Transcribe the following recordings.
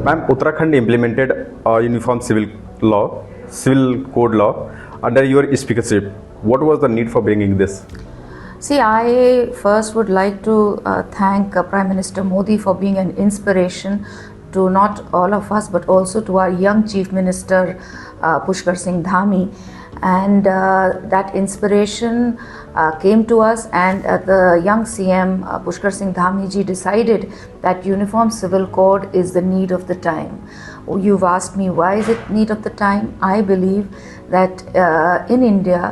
Ma'am, Uttarakhand implemented a uniform civil code law under your speakership. What was the need for bringing this? See, I first would like to thank Prime Minister Modi for being an inspiration to not all of us but also to our young Chief Minister Pushkar Singh Dhami. And that inspiration came to us, and the young CM Pushkar Singh Dhami ji decided that uniform civil code is the need of the time. You've asked me why is it need of the time? I believe that in India,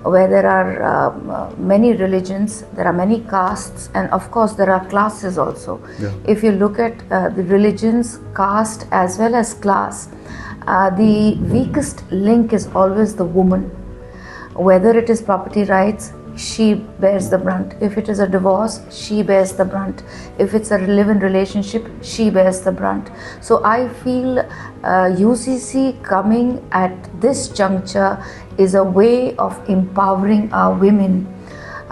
where there are many religions, there are many castes, and of course there are classes also. Yeah. If you look at the religions, caste as well as class, the weakest link is always the woman. Whether it is property rights, she bears the brunt. If it is a divorce, she bears the brunt. If it's a live-in relationship, she bears the brunt. So I feel UCC coming at this juncture is a way of empowering our women.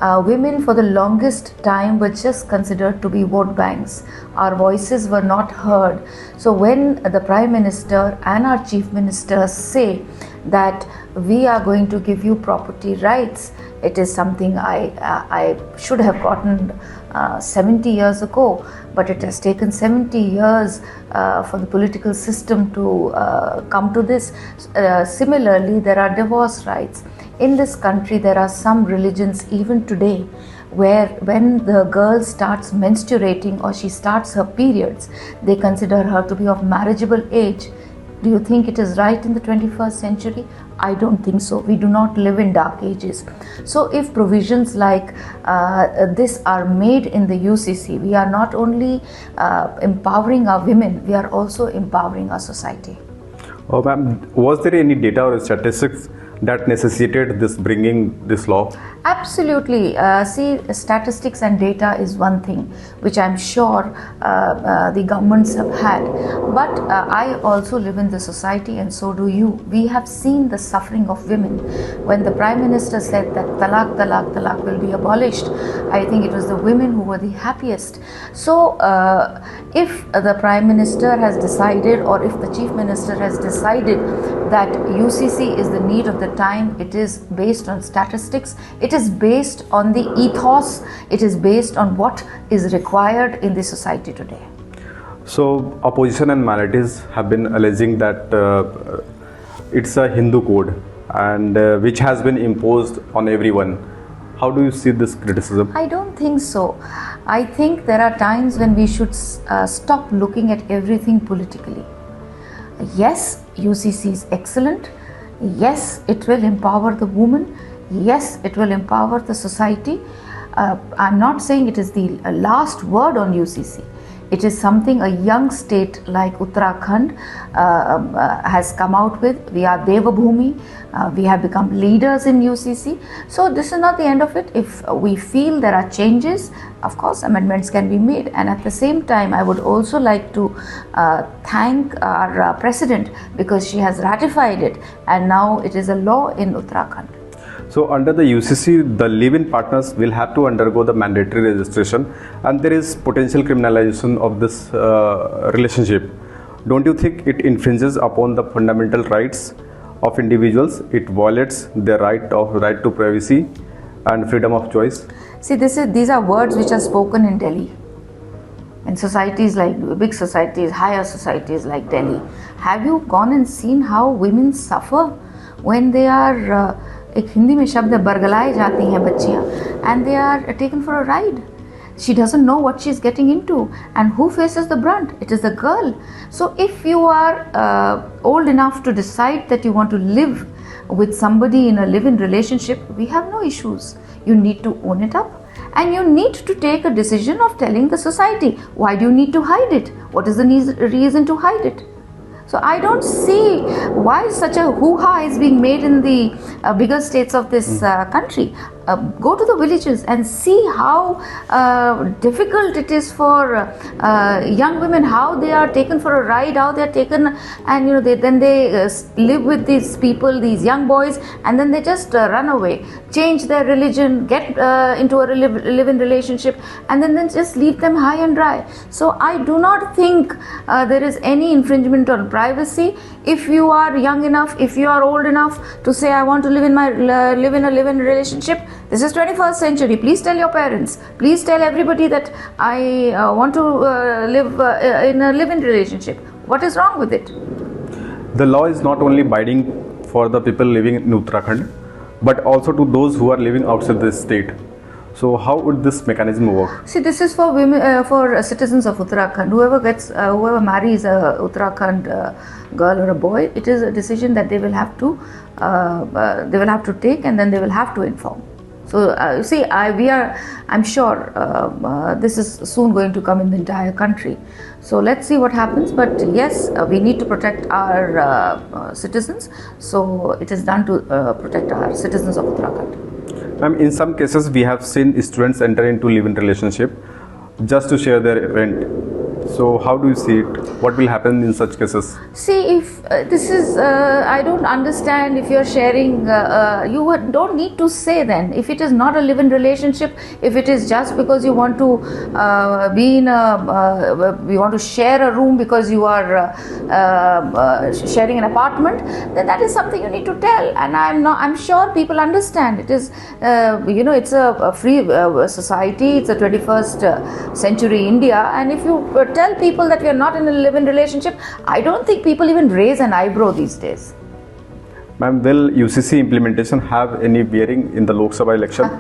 Women for the longest time were just considered to be vote banks. Our voices were not heard. So when the Prime Minister and our Chief Minister say that we are going to give you property rights, it is something I should have gotten 70 years ago, but it has taken 70 years for the political system to come to this. Similarly, there are divorce rights. In this country, there are some religions even today where when the girl starts menstruating or she starts her periods, they consider her to be of marriageable age. Do you think it is right in the 21st century? I don't think so. We do not live in dark ages. So if provisions like this are made in the UCC, we are not only empowering our women, we are also empowering our society. Oh, ma'am, was there any data or statistics that necessitated this bringing this law? Absolutely. See, statistics and data is one thing which I'm sure the governments have had. But I also live in the society, and so do you. We have seen the suffering of women. When the Prime Minister said that talaq will be abolished, I think it was the women who were the happiest. So if the Prime Minister has decided, or if the Chief Minister has decided that UCC is the need of the time, it is based on statistics, it is based on the ethos, it is based on what is required in the society today. So opposition and minorities have been alleging that it's a Hindu code and which has been imposed on everyone. How do you see this criticism? I don't think so. I think there are times when we should stop looking at everything politically. Yes, UCC is excellent. Yes, it will empower the woman. Yes, it will empower the society. I'm not saying it is the last word on UCC. It is something a young state like Uttarakhand has come out with. We are Devabhumi. We have become leaders in UCC. So this is not the end of it. If we feel there are changes, of course amendments can be made. And at the same time, I would also like to thank our President, because she has ratified it and now it is a law in Uttarakhand. So under the UCC, the live-in partners will have to undergo the mandatory registration, and there is potential criminalization of this relationship. Don't you think it infringes upon the fundamental rights of individuals? It violates their right to privacy and freedom of choice? See, these are words which are spoken in Delhi. In societies like big societies, higher societies like Delhi. Have you gone and seen how women suffer when they are एक हिंदी में शब्द बरगलाए जाती हैं बच्चियाँ, and they are taken for a ride. She doesn't know what she's getting into, and who faces the brunt? It is the girl. So if you are old enough to decide that you want to live with somebody in a live-in relationship, we have no issues. You need to own it up, and you need to take a decision of telling the society. Why do you need to hide it? What is the reason to hide it? So I don't see why such a hoo-ha is being made in the bigger states of this country. go to the villages and see how difficult it is for young women, how they are taken for a ride, how they are taken, and then they live with these people, these young boys, and then they just run away, change their religion, get into a live-in relationship, and then just leave them high and dry. So I do not think there is any infringement on privacy. If you are young enough, if you are old enough to say, I want to live in a live-in relationship, this is 21st century. Please tell your parents. Please tell everybody that I want to live in a live-in relationship. What is wrong with it? The law is not only binding for the people living in Uttarakhand, but also to those who are living outside the state. So how would this mechanism work? See, this is for women, for citizens of Uttarakhand. Whoever marries a Uttarakhand girl or a boy, it is a decision that they will have to take, and then they will have to inform. So I'm sure this is soon going to come in the entire country. So let's see what happens. But yes, we need to protect our citizens. So it is done to protect our citizens of Uttarakhand. In some cases, we have seen students enter into live-in relationship just to share their rent. So how do you see it? What will happen in such cases? See, if this is, I don't understand if you're sharing, you don't need to say then. If it is not a live-in relationship, if it is just because you want to you want to share a room because you are sharing an apartment, then that is something you need to tell. And I'm sure people understand. It is, it's a free society. It's a 21st century India. And if you tell people that we are not in a live-in relationship, I don't think people even raise an eyebrow these days. Ma'am, will UCC implementation have any bearing in the Lok Sabha election?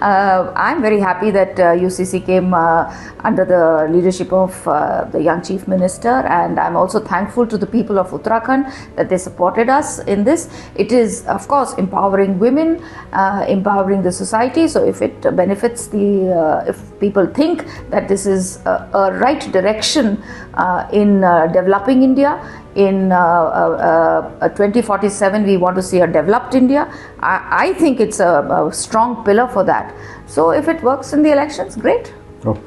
I'm very happy that UCC came under the leadership of the young Chief Minister, and I'm also thankful to the people of Uttarakhand that they supported us in this. It is, of course, empowering women, empowering the society. So if it benefits if people think that this is a right direction in developing India, in 2047 we want to see a developed India. I think it's a strong pillar for that. So if it works in the elections, great. Oh.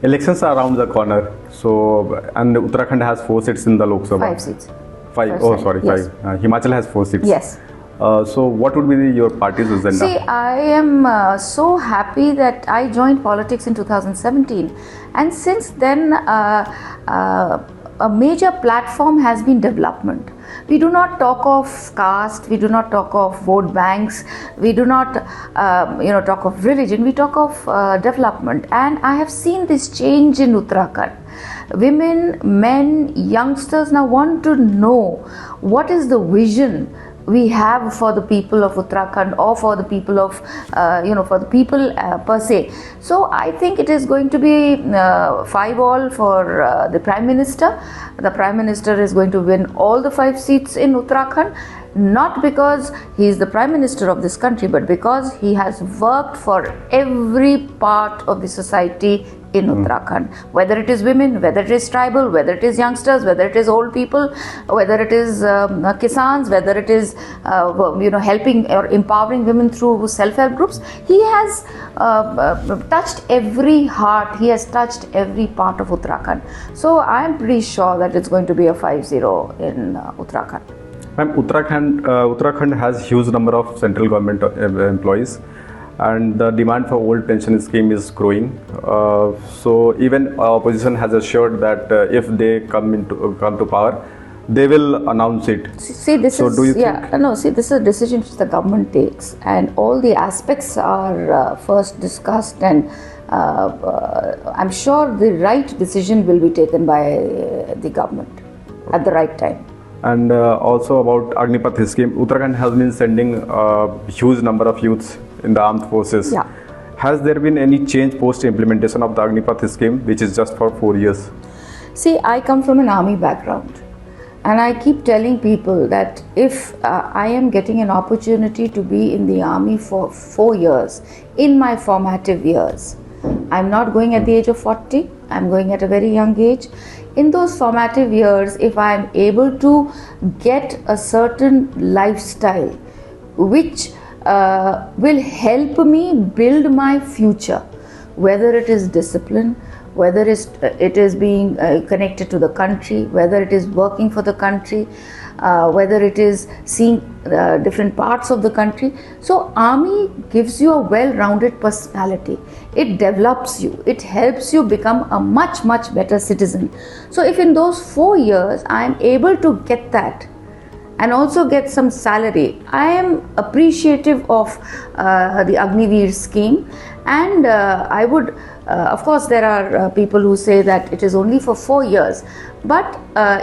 Elections are around the corner. So, and Uttarakhand has 4 seats in the Lok Sabha. 5 seats. 5. Oh, sorry, yes. 5. Himachal has 4 seats. Yes. So what would be your party's agenda? See, I am so happy that I joined politics in 2017, and since then a major platform has been development. We do not talk of caste, we do not talk of vote banks, we do not talk of religion, we talk of development. And I have seen this change in Uttarakhand. Women, men, youngsters now want to know what is the vision we have for the people of Uttarakhand, or for the people of, for the people per se. So I think it is going to be 5-all for the Prime Minister. The Prime Minister is going to win all the 5 seats in Uttarakhand, not because he is the Prime Minister of this country, but because he has worked for every part of the society in Uttarakhand, whether it is women, whether it is tribal, whether it is youngsters, whether it is old people, whether it is kisans, whether it is helping or empowering women through self-help groups. He has touched every heart, he has touched every part of Uttarakhand. So I am pretty sure that it's going to be a 5-0 in Uttarakhand. Ma'am, Uttarakhand has huge number of central government employees, and the demand for old pension scheme is growing. So even opposition has assured that if they come to power, they will announce it. See, this so is, do you yeah, think? no, see, this is a decision which the government takes, and all the aspects are first discussed, and I'm sure the right decision will be taken by the government at the right time. And also about Agnipath scheme, Uttarakhand has been sending a huge number of youths in the armed forces. Yeah. Has there been any change post implementation of the Agnipath scheme, which is just for 4 years? See, I come from an army background, and I keep telling people that if I am getting an opportunity to be in the army for 4 years, in my formative years, I'm not going at the age of 40, I'm going at a very young age. In those formative years, if I am able to get a certain lifestyle which will help me build my future, whether it is discipline, whether it is being connected to the country, whether it is working for the country, whether it is seeing different parts of the country. So army gives you a well-rounded personality. It develops you. It helps you become a much better citizen. So if in those 4 years I am able to get that and also get some salary, I am appreciative of the Agniveer scheme. And I would, of course, there are people who say that it is only for 4 years, but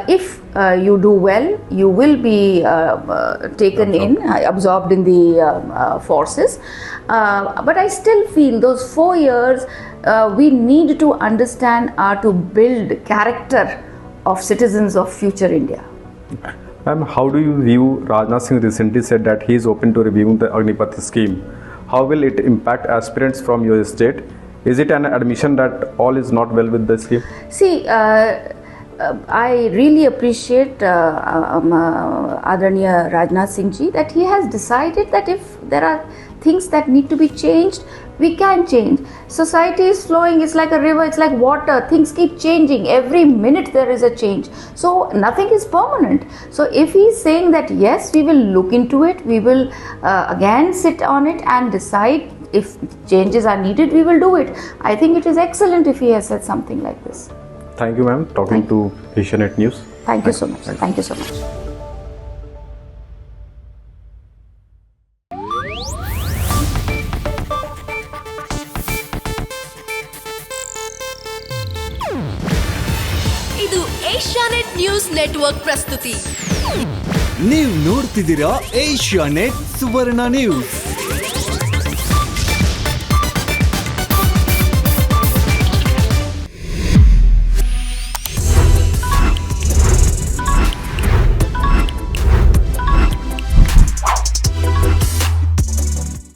if you do well, you will be taken in, absorbed in the forces. But I still feel those 4 years we need to understand are to build character of citizens of future India. Ma'am, how do you view Rajnath Singh recently said that he is open to reviewing the Agnipath scheme? How will it impact aspirants from your state? Is it an admission that all is not well with the scheme? See, I really appreciate Adraniya Rajnath Singh ji that he has decided that if there are things that need to be changed, we can change. Society is flowing, it's like a river, it's like water, things keep changing. Every minute there is a change. So nothing is permanent. So if he is saying that yes, we will look into it, we will again sit on it and decide if changes are needed, we will do it. I think it is excellent if he has said something like this. Thank you, ma'am, talking to Asianet News. Thank you so much. Thank you so much. ಇದು Asianet news network ಪ್ರಸ್ತುತಿ. ನೀವು ನೋಡ್ತಿದ್ದೀರಾ Asianet ಸುವರ್ಣ news.